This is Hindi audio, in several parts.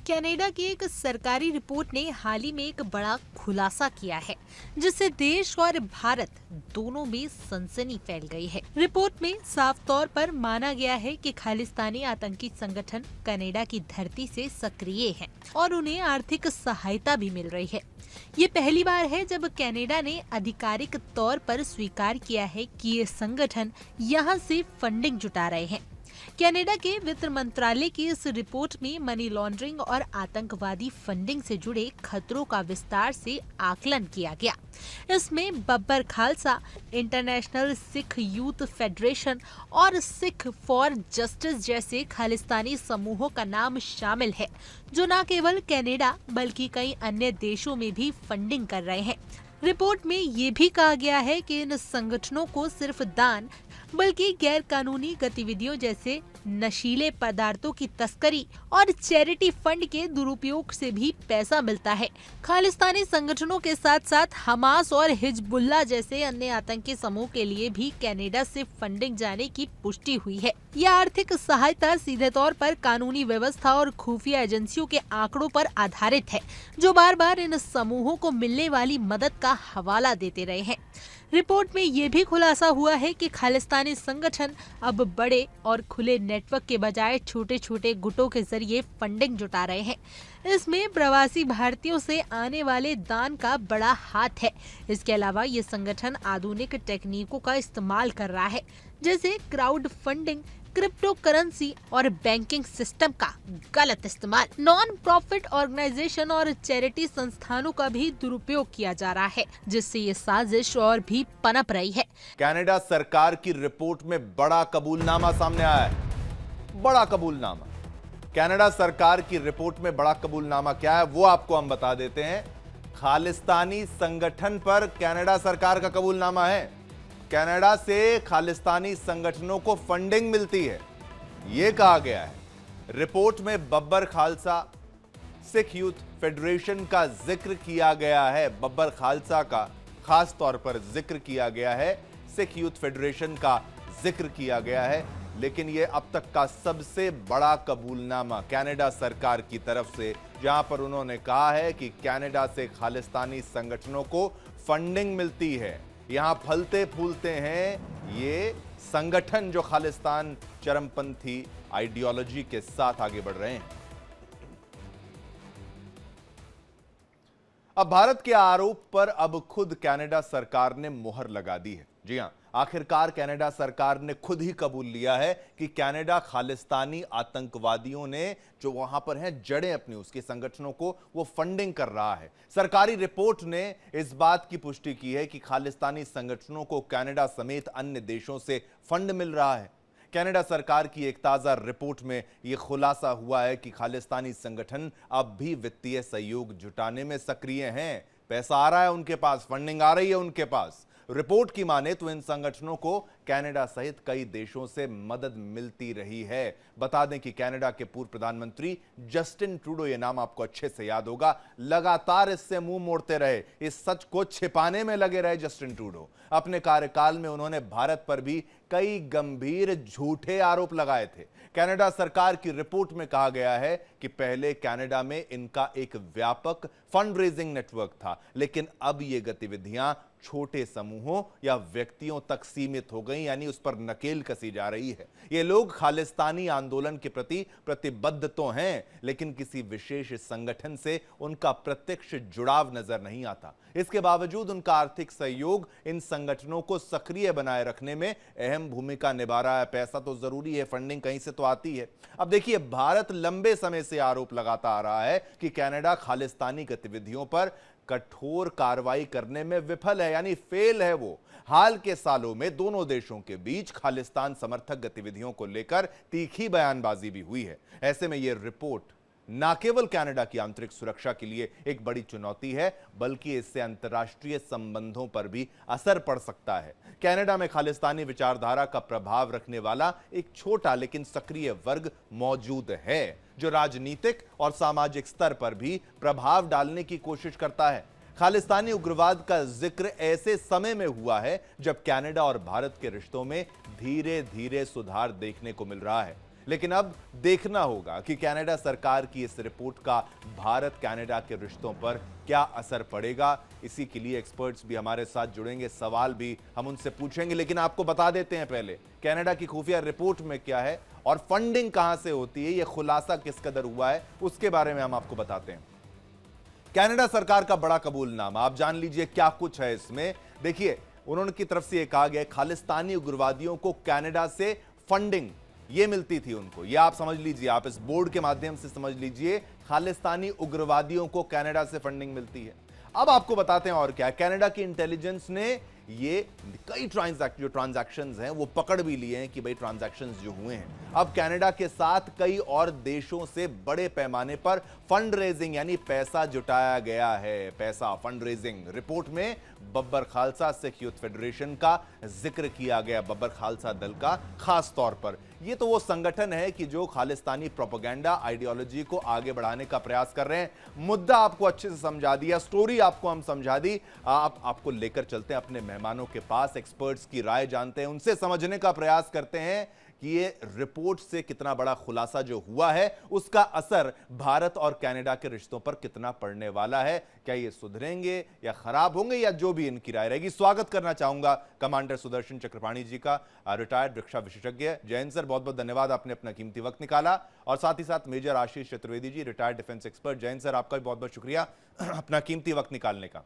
कनाडा की एक सरकारी रिपोर्ट ने हाल ही में एक बड़ा खुलासा किया है, जिससे देश और भारत दोनों में सनसनी फैल गई है। रिपोर्ट में साफ तौर पर माना गया है कि खालिस्तानी आतंकी संगठन कनाडा की धरती से सक्रिय हैं और उन्हें आर्थिक सहायता भी मिल रही है। ये पहली बार है जब कनाडा ने आधिकारिक तौर पर स्वीकार किया है कि ये संगठन यहाँ से फंडिंग जुटा रहे हैं। कनाडा के वित्त मंत्रालय की इस रिपोर्ट में मनी लॉन्ड्रिंग और आतंकवादी फंडिंग से जुड़े खतरों का विस्तार से आकलन किया गया। इसमें Babbar Khalsa, international Sikh youth federation और सिख फॉर जस्टिस जैसे खालिस्तानी समूहों का नाम शामिल है, जो न केवल कनाडा बल्कि कई अन्य देशों में भी फंडिंग कर रहे हैं। रिपोर्ट में ये भी कहा गया है कि इन संगठनों को सिर्फ दान बल्कि गैर कानूनी गतिविधियों जैसे नशीले पदार्थों की तस्करी और चैरिटी फंड के दुरुपयोग से भी पैसा मिलता है। खालिस्तानी संगठनों के साथ साथ हमास और हिजबुल्लाह जैसे अन्य आतंकी समूह के लिए भी कनाडा से फंडिंग जाने की पुष्टि हुई है। यह आर्थिक सहायता सीधे तौर पर कानूनी व्यवस्था और खुफिया एजेंसियों के आंकड़ों पर आधारित है, जो बार बार इन समूहों को मिलने वाली मदद का हवाला देते रहे हैं। रिपोर्ट में ये भी खुलासा हुआ है कि खालिस्तानी संगठन अब बड़े और खुले नेटवर्क के बजाय छोटे छोटे गुटों के जरिए फंडिंग जुटा रहे हैं। इसमें प्रवासी भारतीयों से आने वाले दान का बड़ा हाथ है। इसके अलावा ये संगठन आधुनिक टेक्निकों का इस्तेमाल कर रहा है, जैसे क्राउड फंडिंग, क्रिप्टो करेंसी और बैंकिंग सिस्टम का गलत इस्तेमाल। नॉन प्रॉफिट ऑर्गेनाइजेशन और चैरिटी संस्थानों का भी दुरुपयोग किया जा रहा है, जिससे ये साजिश और भी पनप रही है। कनाडा सरकार की रिपोर्ट में बड़ा कबूलनामा सामने आया है। बड़ा कबूलनामा। कनाडा सरकार की रिपोर्ट में बड़ा कबूलनामा क्या है वो आपको हम बता देते हैं। खालिस्तानी संगठन पर कनाडा सरकार का कबूलनामा है। कनाडा से खालिस्तानी संगठनों को फंडिंग मिलती है, यह कहा गया है। रिपोर्ट में बब्बर खालसा, सिख यूथ फेडरेशन का जिक्र किया गया है। बब्बर खालसा का खास तौर पर जिक्र किया गया है, सिख यूथ फेडरेशन का जिक्र किया गया है। लेकिन यह अब तक का सबसे बड़ा कबूलनामा कनाडा सरकार की तरफ से, जहां पर उन्होंने कहा है कि कनाडा से खालिस्तानी संगठनों को फंडिंग मिलती है। यहां फलते फूलते हैं ये संगठन जो खालिस्तान चरमपंथी आइडियोलॉजी के साथ आगे बढ़ रहे हैं। अब भारत के आरोप पर अब खुद कनाडा सरकार ने मुहर लगा दी है। जी हां, आखिरकार कनाडा सरकार ने खुद ही कबूल लिया है कि कनाडा खालिस्तानी आतंकवादियों ने जो वहां पर हैं जड़ें अपनी उसके संगठनों को वो फंडिंग कर रहा है। सरकारी रिपोर्ट ने इस बात की पुष्टि की है कि खालिस्तानी संगठनों को कनाडा समेत अन्य देशों से फंड मिल रहा है। कनाडा सरकार की एक ताजा रिपोर्ट में यह खुलासा हुआ है कि खालिस्तानी संगठन अब भी वित्तीय सहयोग जुटाने में सक्रिय हैं। पैसा आ रहा है उनके पास, फंडिंग आ रही है उनके पास। रिपोर्ट की माने तो इन संगठनों को कनाडा सहित कई देशों से मदद मिलती रही है। बता दें कि कनाडा के पूर्व प्रधानमंत्री जस्टिन ट्रूडो, ये नाम आपको अच्छे से याद होगा, लगातार इससे मुंह मोड़ते रहे, इस सच को छिपाने में लगे रहे। जस्टिन ट्रूडो अपने कार्यकाल में उन्होंने भारत पर भी कई गंभीर झूठे आरोप लगाए थे। कनाडा सरकार की रिपोर्ट में कहा गया है कि पहले कनाडा में इनका एक व्यापक फंड रेजिंग नेटवर्क था, लेकिन अब ये गतिविधियां छोटे समूहों या व्यक्तियों तक सीमित हो गई, यानी उस पर नकेल कसी जा रही है। ये लोग खालिस्तानी आंदोलन के प्रति प्रतिबद्ध तो हैं, लेकिन किसी विशेष संगठन से उनका प्रत्यक्ष जुड़ाव नजर नहीं आता। इसके बावजूद उनका आर्थिक सहयोग इन संगठनों को सक्रिय बनाए रखने में अहम भूमिका निभा रहा है। पैसा तो जरूरी है, फंडिंग कहीं से तो आती है। अब देखिए, भारत लंबे समय से आरोप लगाता आ रहा है कि कनाडा खालिस्तानी गतिविधियों पर कठोर कार्रवाई करने में विफल है, यानी फेल है वो। हाल के सालों में दोनों देशों के बीच खालिस्तान समर्थक गतिविधियों को लेकर तीखी बयानबाजी भी हुई है। ऐसे में यह रिपोर्ट न केवल कनाडा की आंतरिक सुरक्षा के लिए एक बड़ी चुनौती है, बल्कि इससे अंतर्राष्ट्रीय संबंधों पर भी असर पड़ सकता है। कनाडा में खालिस्तानी विचारधारा का प्रभाव रखने वाला एक छोटा लेकिन सक्रिय वर्ग मौजूद है, जो राजनीतिक और सामाजिक स्तर पर भी प्रभाव डालने की कोशिश करता है। खालिस्तानी उग्रवाद का जिक्र ऐसे समय में हुआ है जब कनाडा और भारत के रिश्तों में धीरे धीरे सुधार देखने को मिल रहा है। लेकिन अब देखना होगा कि कनाडा सरकार की इस रिपोर्ट का भारत कनाडा के रिश्तों पर क्या असर पड़ेगा। इसी के लिए एक्सपर्ट्स भी हमारे साथ जुड़ेंगे, सवाल भी हम उनसे पूछेंगे, लेकिन आपको बता देते हैं पहले कनाडा की खुफिया रिपोर्ट में क्या है और फंडिंग कहां से होती है, यह खुलासा किस कदर हुआ है, उसके बारे में हम आपको बताते हैं। कनाडा सरकार का बड़ा कबूलनामा, आप जान लीजिए क्या कुछ है इसमें। देखिए, उन्होंने की तरफ से यह कहा गया खालिस्तानी उग्रवादियों को कनाडा से फंडिंग ये मिलती थी उनको, ये आप समझ लीजिए, आप इस बोर्ड के माध्यम से समझ लीजिए, खालिस्तानी उग्रवादियों को कनाडा से फंडिंग मिलती है। अब आपको बताते हैं और क्या, कनाडा की इंटेलिजेंस ने ये कई ट्रांजैक्शंस हैं वो पकड़ भी लिए हैं कि भाई ट्रांजैक्शंस जो हुए हैं, अब कनाडा के साथ कई और देशों से बड़े पैमाने पर फंड रेजिंग यानी पैसा जुटाया गया है। पैसा, फंड रेजिंग, रिपोर्ट में बब्बर खालसा सिख यूथ फेडरेशन का जिक्र किया गया, बब्बर खालसा दल का खास तौर पर। ये तो वो संगठन है कि जो खालिस्तानी प्रोपेगेंडा आइडियोलॉजी को आगे बढ़ाने का प्रयास कर रहे हैं। मुद्दा आपको अच्छे से समझा दिया, स्टोरी आपको हम समझा दी, आपको लेकर चलते हैं अपने मेहमानों के पास, एक्सपर्ट्स की राय जानते हैं, उनसे समझने का प्रयास करते हैं कि ये रिपोर्ट से कितना बड़ा खुलासा जो हुआ है उसका असर भारत और कनाडा के रिश्तों पर कितना पड़ने वाला है, क्या ये सुधरेंगे या खराब होंगे, या जो भी इनकी राय रहेगी। स्वागत करना चाहूंगा कमांडर सुदर्शन चक्रपाणी जी का, रिटायर्ड रक्षा विशेषज्ञ। जयंत सर, बहुत बहुत धन्यवाद, आपने अपना कीमती वक्त निकाला। और साथ ही साथ major Ashish Chaturvedi ji, retired defence expert. Jayant sir, आपका भी बहुत बहुत शुक्रिया अपना कीमती वक्त निकालने का।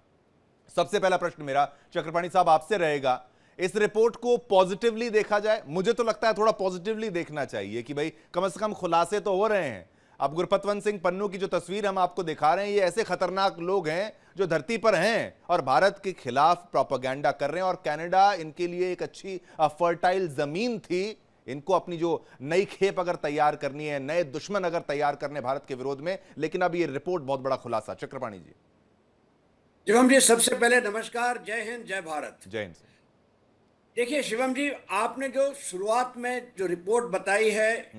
सबसे पहला प्रश्न मेरा चक्रपाणी साहब आपसे रहेगा, इस रिपोर्ट को पॉजिटिवली देखा जाए? मुझे तो लगता है थोड़ा पॉजिटिवली देखना चाहिए कि भाई कम से कम खुलासे तो हो रहे हैं। अब गुरपतवंत सिंह पन्नू की जो तस्वीर हम आपको दिखा रहे हैं, ये ऐसे खतरनाक लोग हैं जो धरती पर हैं और भारत के खिलाफ प्रोपेगेंडा कर रहे हैं, और कनाडा इनके लिए एक अच्छी फर्टाइल जमीन थी। इनको अपनी जो नई खेप अगर तैयार करनी है, नए दुश्मन अगर तैयार करने भारत के विरोध में, लेकिन अब ये रिपोर्ट बहुत बड़ा खुलासा। चक्रपाणी जी। शिवम जी, सबसे पहले नमस्कार, जय हिंद, जय भारत। जय हिंद। देखिए शिवम जी, आपने जो शुरुआत में जो रिपोर्ट बताई है,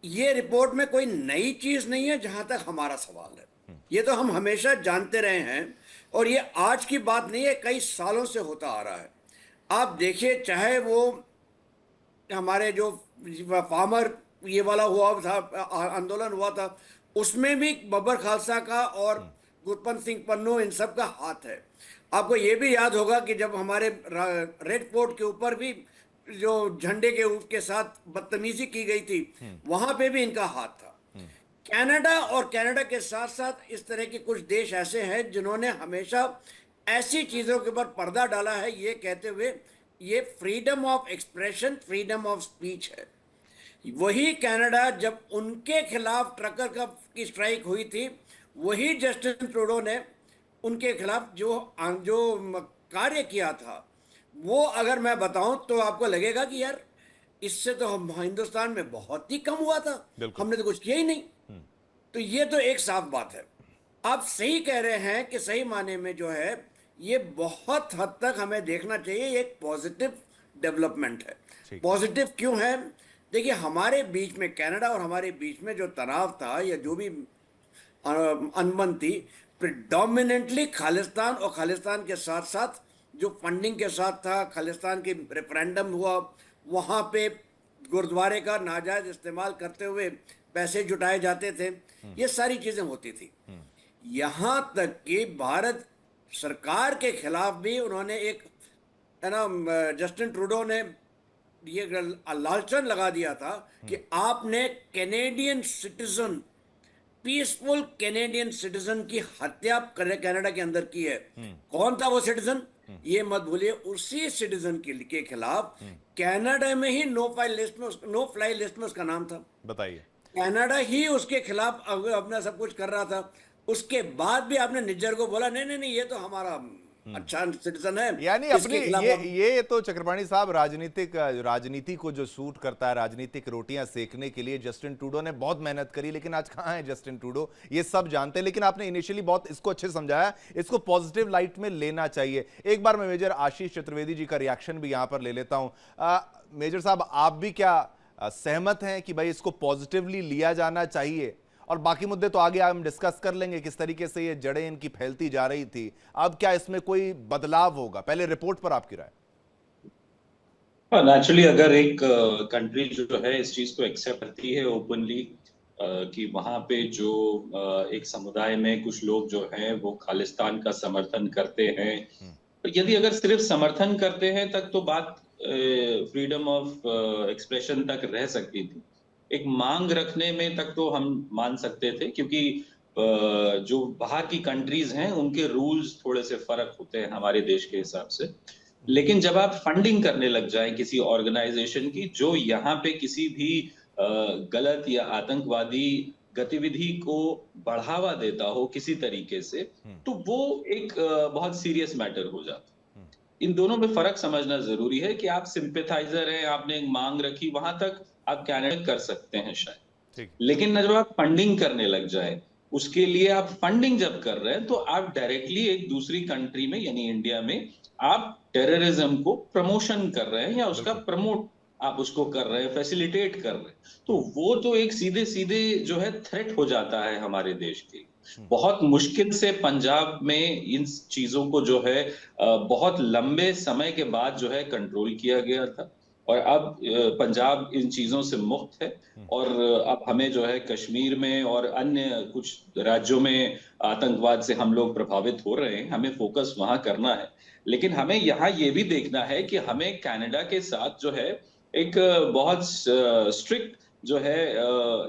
ये रिपोर्ट में कोई नई चीज नहीं है जहां तक हमारा सवाल है। ये तो हम हमेशा जानते रहे हैं और ये आज की बात नहीं है, कई सालों से होता आ रहा है। आप देखिए, चाहे वो हमारे जो फार्मर ये वाला हुआ था, आंदोलन हुआ था, उसमें भी बब्बर खालसा का और गुरपंत सिंह पन्नू इन सब का हाथ है। आपको ये भी याद होगा कि जब हमारे रेड फोर्ट के ऊपर भी जो झंडे के साथ बदतमीजी की गई थी, वहां पे भी इनका हाथ था। कनाडा और कनाडा के साथ साथ इस तरह के कुछ देश ऐसे हैं जिन्होंने हमेशा ऐसी चीजों के ऊपर पर्दा डाला है, ये कहते हुए ये freedom of expression, freedom of speech है। वही कनाडा जब उनके खिलाफ ट्रकर की स्ट्राइक हुई थी, वही जस्टिन ट्रूडो ने उनके खिलाफ जो कार्य किया था, वो अगर मैं बताऊं तो आपको लगेगा कि यार इससे तो हम हिंदुस्तान में बहुत ही कम हुआ था, हमने तो कुछ किया ही नहीं। तो ये तो एक साफ बात है। आप सही कह रहे हैं कि सही माने में जो है ये बहुत हद तक हमें देखना चाहिए, एक पॉजिटिव डेवलपमेंट है। पॉजिटिव क्यों है? देखिए, हमारे बीच में कनाडा और हमारे बीच में जो तनाव था या जो भी अनबन थी, प्रिडोमिनेंटली खालिस्तान और खालिस्तान के साथ साथ जो फंडिंग के साथ था, खालिस्तान की रेफरेंडम हुआ, वहाँ पे गुरुद्वारे का नाजायज इस्तेमाल करते हुए पैसे जुटाए जाते थे, ये सारी चीज़ें होती थी। यहाँ तक कि भारत सरकार के खिलाफ भी उन्होंने एक, है ना, जस्टिन ट्रूडो ने ये लालचन लगा दिया था कि आपने Canadian citizen, peaceful Canadian citizen की हत्या कनाडा के अंदर की है। कौन था वो सिटीजन? ये मत भूलिए, उसी सिटीजन के खिलाफ कनाडा में ही नो फ्लाई लिस्ट में उसका नाम था। बताइए, कनाडा ही उसके खिलाफ अपना सब कुछ कर रहा था। उसके बाद भी आपने निज्जर को बोला नहीं नहीं नहीं, ये तो हमारा अच्छा सिटीजन है। यानी अपनी ये तो चक्रपाणी साहब राजनीति को जो सूट करता है, राजनीतिक रोटियां सेकने के लिए जस्टिन ट्रूडो ने बहुत मेहनत करी, लेकिन आज कहां है जस्टिन ट्रूडो, ये सब जानते हैं। लेकिन आपने इनिशियली बहुत इसको अच्छे से समझाया, इसको पॉजिटिव लाइट में लेना चाहिए। एक बार मैं मेजर आशीष चतुर्वेदी जी का रिएक्शन भी यहां पर ले लेता हूं। मेजर साहब, आप भी क्या सहमत हैं कि भाई इसको पॉजिटिवली लिया जाना चाहिए? और बाकी मुद्दे तो आगे हम डिस्कस कर लेंगे, किस तरीके से ये जड़ें इनकी फैलती जा रही थी, अब क्या इसमें कोई बदलाव होगा? पहले रिपोर्ट पर आपकी राय। हाँ, नेचुरली अगर एक कंट्री जो है इस चीज को एक्सेप्ट करती है ओपनली कि वहां पे जो एक समुदाय में कुछ लोग जो हैं वो खालिस्तान का समर्थन करते हैं, तो यदि अगर सिर्फ समर्थन करते हैं तक तो बात फ्रीडम ऑफ एक्सप्रेशन तक रह सकती थी। एक मांग रखने में तक तो हम मान सकते थे, क्योंकि जो बाहर की कंट्रीज हैं उनके रूल्स थोड़े से फर्क होते हैं हमारे देश के हिसाब से। लेकिन जब आप फंडिंग करने लग जाएं किसी ऑर्गेनाइजेशन की जो यहाँ पे किसी भी गलत या आतंकवादी गतिविधि को बढ़ावा देता हो किसी तरीके से, तो वो एक बहुत सीरियस मैटर हो जाता है। इन दोनों में फर्क समझना जरूरी है कि आप सिंपैथाइजर हैं, आपने एक मांग रखी, वहां तक आप कैनेडा कर सकते हैं शायद, ठीक। लेकिन जब आप फंडिंग करने लग जाए, उसके लिए आप फंडिंग जब कर रहे हैं तो आप डायरेक्टली एक दूसरी कंट्री में यानी इंडिया में आप टेररिज्म को प्रमोशन कर रहे हैं या उसका प्रमोट आप उसको कर रहे हैं, फैसिलिटेट कर रहे हैं, तो वो तो एक सीधे सीधे जो है थ्रेट हो जाता है हमारे देश के। बहुत मुश्किल से पंजाब में इन चीजों को जो है बहुत लंबे समय के बाद जो है कंट्रोल किया गया था, और अब पंजाब इन चीजों से मुक्त है। और अब हमें जो है कश्मीर में और अन्य कुछ राज्यों में आतंकवाद से हम लोग प्रभावित हो रहे हैं, हमें फोकस वहां करना है। लेकिन हमें यहाँ ये भी देखना है कि हमें कनाडा के साथ जो है एक बहुत स्ट्रिक्ट जो है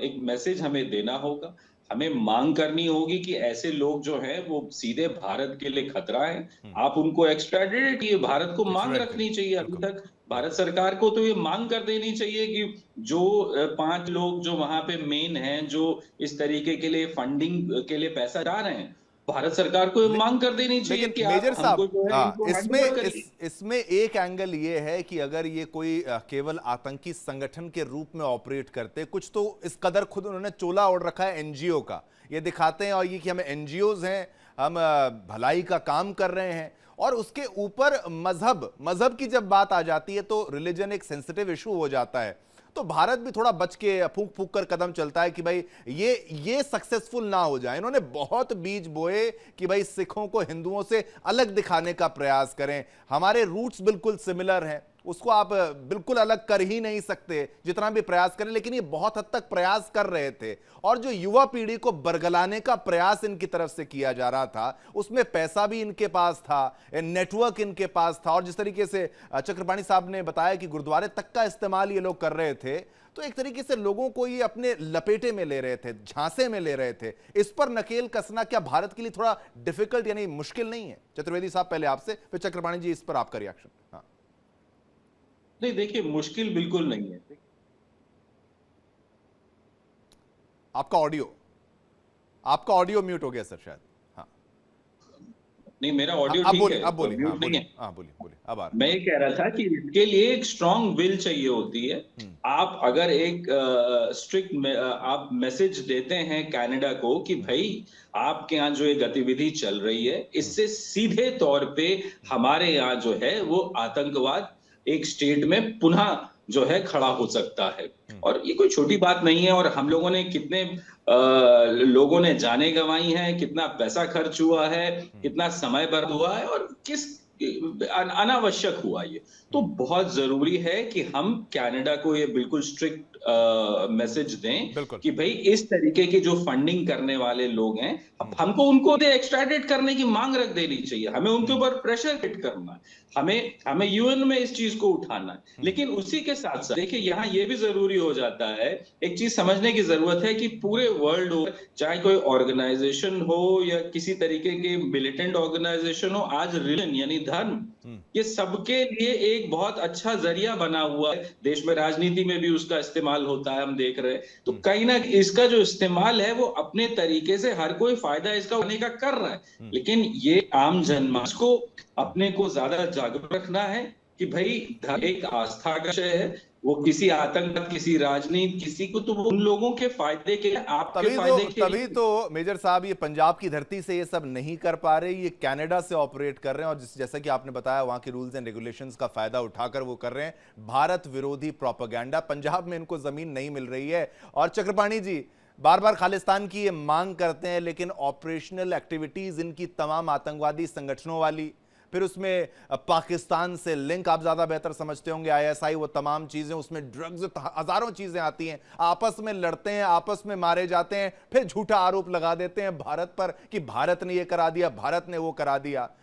एक मैसेज हमें देना होगा। हमें मांग करनी होगी कि ऐसे लोग जो हैं वो सीधे भारत के लिए खतरा है, आप उनको एक्स्ट्राडिट किए, भारत को मांग रखनी चाहिए। अभी तक भारत सरकार को तो ये मांग कर देनी चाहिए कि जो 5 लोग जो वहां पे मेन हैं, जो इस तरीके के लिए फंडिंग के लिए पैसा जा रहे हैं, भारत सरकार को ये मांग कर देनी चाहिए कि आप मेजर हमको साहब, जो है इनको हैंडओवर करिए। इसमें एक एंगल ये है कि अगर ये कोई केवल आतंकी संगठन के रूप में ऑपरेट करते, कुछ तो इस कदर खुद उन्होंने चोला ओढ़ रखा है एनजीओ का, ये दिखाते हैं और ये कि हम एनजीओज हैं, हम भलाई का काम कर रहे हैं, और उसके ऊपर मजहब की जब बात आ जाती है तो रिलीजन एक सेंसिटिव इशू हो जाता है। तो भारत भी थोड़ा बच के फूंक फूंक कर कदम चलता है कि भाई ये सक्सेसफुल ना हो जाए। इन्होंने बहुत बीज बोए कि भाई सिखों को हिंदुओं से अलग दिखाने का प्रयास करें, हमारे रूट्स बिल्कुल सिमिलर हैं, उसको आप बिल्कुल अलग कर ही नहीं सकते जितना भी प्रयास करें। लेकिन ये बहुत हद तक प्रयास कर रहे थे, और जो युवा पीढ़ी को बरगलाने का प्रयास इनकी तरफ से किया जा रहा था, उसमें पैसा भी इनके पास था, नेटवर्क इनके पास था, और जिस तरीके से चक्रपाणी साहब ने बताया कि गुरुद्वारे तक का इस्तेमाल ये लोग कर रहे थे, तो एक तरीके से लोगों को ये अपने लपेटे में ले रहे थे, झांसे में ले रहे थे। इस पर नकेल कसना क्या भारत के लिए थोड़ा डिफिकल्ट यानी मुश्किल नहीं है? चतुर्वेदी साहब पहले आपसे, फिर चक्रपाणी जी, इस पर आपका रिएक्शन। हाँ, नहीं, देखिए मुश्किल बिल्कुल नहीं है। आपका ऑडियो म्यूट हो गया सर शायद। हाँ, नहीं, मेरा ऑडियो अब ठीक बोलिए, है, अब बोलिए, म्यूट नहीं है। हाँ बोलिए, अब आ रहा है। मैं ये कह रहा था कि इसके लिए एक स्ट्रांग विल चाहिए होती है। आप अगर एक स्ट्रिक्ट आप मैसेज देते हैं कनाडा को कि भाई आपके यहाँ जो ये गतिविधि चल रही है, इससे सीधे तौर पे हमारे यहाँ जो है वो आतंकवाद एक स्टेट में पुनः जो है खड़ा हो सकता है, और ये कोई छोटी बात नहीं है। और हम लोगों ने कितने लोगों ने जाने गंवाई हैं, कितना पैसा खर्च हुआ है, कितना समय बर्बाद हुआ है, और किस अनावश्यक हुआ ये। तो बहुत जरूरी है कि हम कनाडा को ये बिल्कुल स्ट्रिक्ट मैसेज दें कि भाई इस तरीके की जो फंडिंग करने वाले लोग हैं, हमको उनको एक्स्ट्राडिट करने की मांग रख देनी चाहिए, हमें उनके ऊपर प्रेशर हिट करना है, हमें यूएन में इस चीज को उठाना है। लेकिन उसी के साथ साथ देखिए यहाँ ये भी जरूरी हो जाता है, एक चीज समझने की जरूरत है कि पूरे वर्ल्ड हो, चाहे कोई ऑर्गेनाइजेशन हो या किसी तरीके के मिलिटेंट ऑर्गेनाइजेशन हो, आज रिलीजन यानी धर्म ये सबके लिए एक बहुत अच्छा जरिया बना हुआ है। देश में राजनीति में भी उसका इस्तेमाल होता है, हम देख रहे हैं। तो कहीं ना इसका जो इस्तेमाल है वो अपने तरीके से हर कोई फायदा इसका होने का कर रहा है, लेकिन ये आम जनमानस को अपने को ज्यादा जागरूक रखना है कि भाई धर्म एक आस्था का विषय है, वो किसी आतंक, किसी राजनीति, किसी को, तो वो उन लोगों के फायदे के लिए, आपके फायदे के लिए। तभी तो मेजर साहब ये पंजाब की धरती से ये सब नहीं कर पा रहे, ये कनाडा से ऑपरेट कर रहे हैं, और जैसा कि आपने बताया वहां के रूल्स एंड रेगुलेशंस का फायदा उठाकर वो कर रहे हैं भारत विरोधी प्रोपेगेंडा। पंजाब में इनको जमीन नहीं मिल रही है। और चक्रपाणी जी बार बार खालिस्तान की ये मांग करते हैं, लेकिन ऑपरेशनल एक्टिविटीज इनकी तमाम आतंकवादी संगठनों वाली, फिर उसमें पाकिस्तान से लिंक, आप ज्यादा बेहतर समझते होंगे, आईएसआई, वो तमाम चीजें, उसमें ड्रग्स, हजारों चीजें आती हैं, आपस में लड़ते हैं, आपस में मारे जाते हैं, फिर झूठा आरोप लगा देते हैं भारत पर कि भारत ने ये करा दिया, भारत ने वो करा दिया।